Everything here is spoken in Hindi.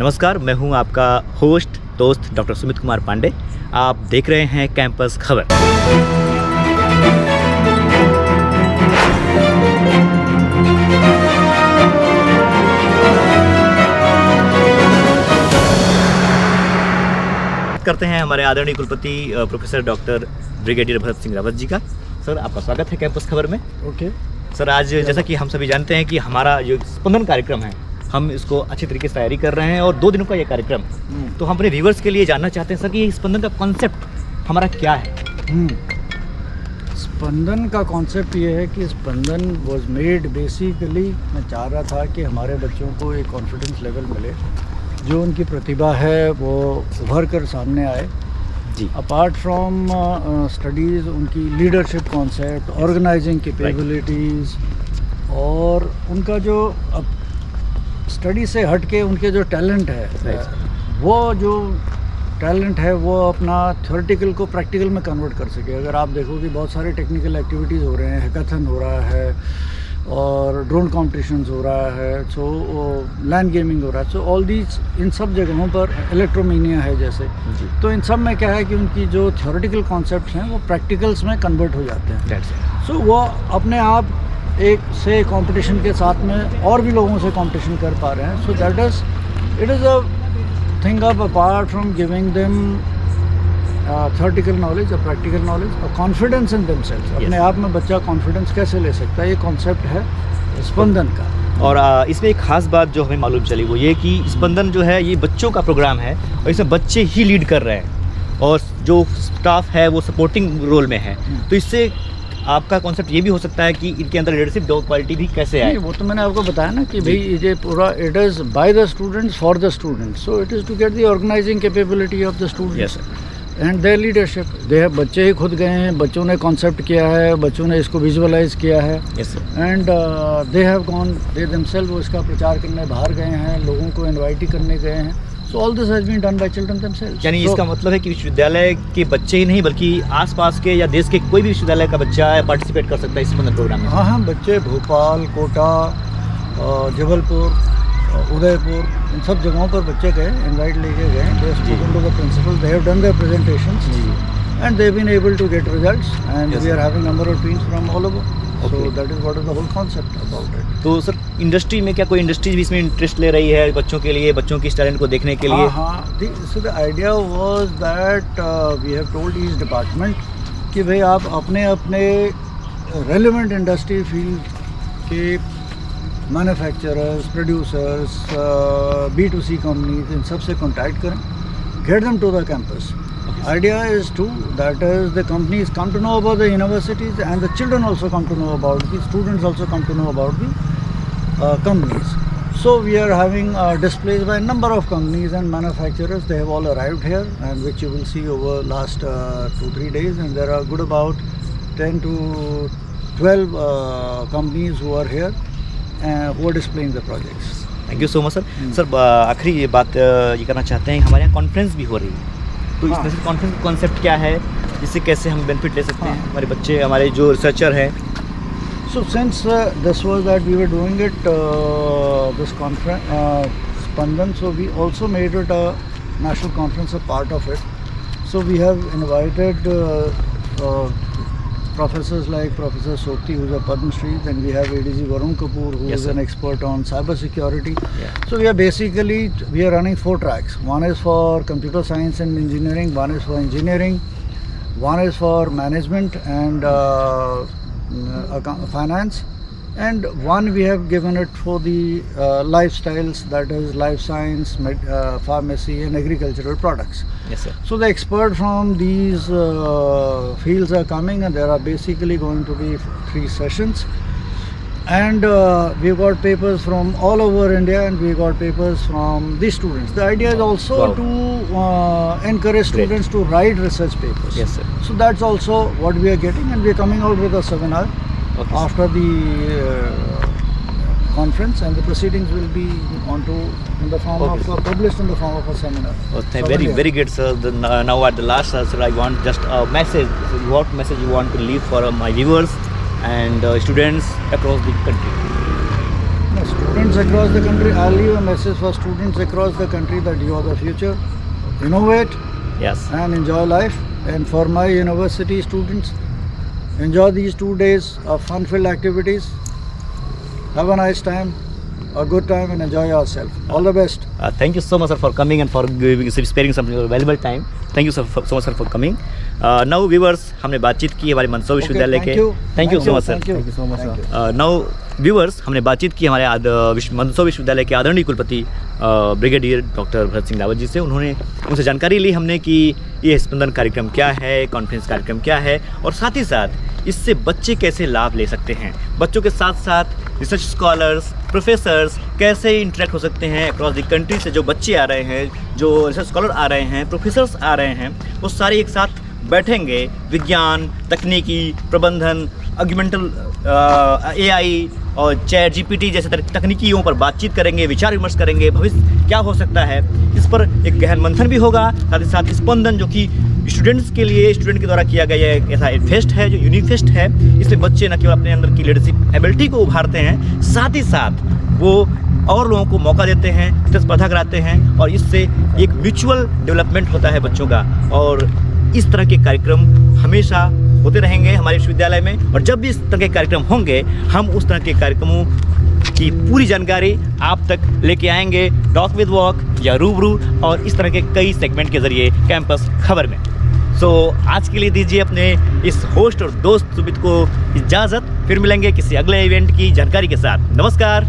नमस्कार, मैं हूं आपका होस्ट दोस्त डॉक्टर सुमित कुमार पांडे। आप देख रहे हैं कैंपस खबर। करते हैं हमारे आदरणीय कुलपति professor doctor brigadier Bharat Singh Rawat ji का। सर, आपका स्वागत है कैंपस खबर में। ओके सर, आज जैसा कि हम सभी जानते हैं कि हमारा जो स्पंदन कार्यक्रम है, हम इसको अच्छी तरीके से तैयारी कर रहे हैं और 2 दिनों का ये कार्यक्रम है। तो हम अपने व्यूअर्स के लिए जानना चाहते हैं सर कि ये स्पंदन का कॉन्सेप्ट हमारा क्या है। स्पंदन का कॉन्सेप्ट ये है कि स्पंदन वाज मेड बेसिकली, मैं चाह रहा था कि हमारे बच्चों को एक कॉन्फिडेंस लेवल मिले, जो उनकी प्रतिभा है वो उभर कर सामने आए जी। अपार्ट फ्रॉम स्टडीज़, उनकी लीडरशिप कॉन्सेप्ट, ऑर्गेनाइजिंग कैपेबिलिटीज़ और उनका जो अब स्टडी से हट के उनके जो टैलेंट है, वो जो टैलेंट है वो अपना थ्योरेटिकल को प्रैक्टिकल में कन्वर्ट कर सके। अगर आप देखो कि बहुत सारे टेक्निकल एक्टिविटीज़ हो रहे हैं, हैकाथन हो रहा है और ड्रोन कॉम्पिटिशन्स हो रहा है, सो लैंड गेमिंग हो रहा है, सो ऑल दीज, इन सब जगहों पर इलेक्ट्रोमीनिया है जैसे, तो इन सब में क्या है कि उनकी जो थ्योरेटिकल कॉन्सेप्ट्स हैं वो प्रैक्टिकल्स में कन्वर्ट हो जाते हैं। सो वो अपने आप एक से कंपटीशन के साथ में और भी लोगों से कंपटीशन कर पा रहे हैं। So that is it is a thing of apart from giving them theoretical knowledge, a practical knowledge, a confidence in themselves. अपने आप में बच्चा कॉन्फिडेंस कैसे ले सकता है, ये कॉन्सेप्ट है स्पंदन का। और इसमें एक खास बात जो हमें मालूम चली वो ये कि स्पंदन जो है ये बच्चों का प्रोग्राम है और इसमें बच्चे ही लीड कर रहे हैं और जो स्टाफ है वो सपोर्टिंग रोल में है। तो इससे आपका कॉन्सेप्ट ये भी हो सकता है कि इनके अंदर लीडरशिप क्वालिटी भी कैसे आए। वो तो मैंने आपको बताया ना कि भाई ये पूरा it is by the students for the students, so it is to get the organising capability of the students and their leadership. दे बच्चे ही खुद गए हैं, बच्चों ने कॉन्सेप्ट किया है, बच्चों ने इसको विजुअलाइज किया है and they have gone, they themselves वो इसका प्रचार करने बाहर गए हैं, लोगों को इन्वाइट ही करने गए हैं। So all this has been done by children themselves. यानी इसका मतलब है कि विश्वविद्यालय के बच्चे ही नहीं बल्कि आसपास के या देश के कोई भी विश्वविद्यालय का बच्चा पार्टिसिपेट कर सकता है इस स्पंदन प्रोग्राम में। हाँ, बच्चे भोपाल, कोटा, जबलपुर, उदयपुर, इन सब जगहों पर बच्चे गए, इनवाइट लेके गए, they have spoken to the principal, they have done their presentations and they've been able to get results and we are having number of teams from all over. So that is what is the whole concept about it. तो सर, इंडस्ट्री में क्या कोई इंडस्ट्री भी इसमें इंटरेस्ट ले रही है बच्चों के लिए, बच्चों की इस टैलेंट को देखने के लिए? हाँ, so the idea was that we have told each department कि भाई आप अपने अपने relevant industry field के manufacturers, producers, B2C companies, इन सब से contact करें, get them to the campus. Idea is to, that is, the companies come to know about the universities and the children also come to know about, the students also come to know about the companies. So we are having displays by a number of companies and manufacturers. They have all arrived here, and which you will see over last 2-3 days, and there are good about 10 to 12 companies who are here who are displaying the projects. Thank you so much sir. Sir, आखिरी ये बात ये करना चाहते हैं, हमारे यहाँ कॉन्फ्रेंस भी हो रही है, तो इसमें से कॉन्फ्रेंस कॉन्सेप्ट क्या है, जिससे कैसे हम बेनिफिट ले सकते हैं हमारे बच्चे, हमारे जो रिसर्चर हैं। So since this was that we were doing it, this conference, Spandan, so we also made it a national conference, a part of it. So we have invited professors like Professor Sokti, who is a Padma Shri, then we have ADG Varun Kapoor, who is an expert on cyber security. So we are basically, we are running 4 tracks. One is for computer science and engineering, one is for engineering, one is for management and finance, and one we have given it for the lifestyles, that is life science, pharmacy and agricultural products. Yes sir. So the expert from these fields are coming, and there are basically going to be 3 sessions, and we've got papers from all over India and we got papers from the students. The idea is also to encourage students to write research papers. Yes sir. So that's also what we are getting, and we are coming out with a seminar after the conference, and the proceedings will be in the form of published in the form of a seminar. Very good sir. Now at the last sir, I want just a message. What message you want to leave for my viewers and students across the country? No, students across the country, I'll leave a message for students across the country that you are the future. Innovate Yes. and enjoy life. And for my university students, enjoy these 2 days of fun-filled activities. Have a nice time, a good time, and enjoy yourself. All the best. Thank you so much, sir, for coming and for sparing some valuable time. Thank you so much, sir, for coming. Now, viewers, हमने बातचीत की हमारे मंदसौर विश्वविद्यालय के. Thank you so much, sir. Thank you so much, sir. Now, viewers, हमने बातचीत की हमारे मंदसौर विश्वविद्यालय के आदरणीय कुलपति ब्रिगेडियर डॉक्टर भरत सिंह रावत जी से. उनसे जानकारी ली हमने कि ये स्पंदन कार्यक्रम क्या है, कॉन्फ्रेंस कार्यक्रम क्या है, और साथ ही साथ इससे बच्चे कैसे लाभ ले सकते हैं. बच्चों के साथ साथ रिसर्च स्कॉलर्स, प्रोफेसर्स कैसे इंटरेक्ट हो सकते हैं अक्रॉस द कंट्री से. जो बच्चे आ रहे हैं, जो रिसर्च स्कॉलर आ रहे हैं, प्रोफेसर्स आ रहे हैं, वो सारे एक साथ बैठेंगे. विज्ञान, तकनीकी, प्रबंधन, ऑगमेंटल AI और चैट GPT जैसे तकनीकियों पर बातचीत करेंगे, विचार विमर्श करेंगे. भविष्य क्या हो सकता है, इस पर एक गहन मंथन भी होगा. साथ ही साथ स्पंदन, जो कि स्टूडेंट्स के लिए, स्टूडेंट के द्वारा किया गया एक ऐसा फेस्ट है जो यूनिक फेस्ट है. इसमें बच्चे न केवल अपने अंदर की लीडरशिप एबिलिटी को उभारते हैं, साथ ही साथ वो और लोगों को मौका देते हैं, प्रतिस्पर्धा कराते हैं, और इससे एक म्यूचुअल डेवलपमेंट होता है बच्चों का. और इस तरह के कार्यक्रम हमेशा होते रहेंगे हमारे विश्वविद्यालय में. और जब भी इस तरह के कार्यक्रम होंगे, हम उस तरह के कार्यक्रमों की पूरी जानकारी आप तक लेके आएंगे, टॉक विद वॉक या रूबरू, और इस तरह के कई सेगमेंट के जरिए कैंपस खबर में. आज के लिए दीजिए अपने इस होस्ट और दोस्त सुमित को इजाज़त. फिर मिलेंगे किसी अगले इवेंट की जानकारी के साथ. नमस्कार.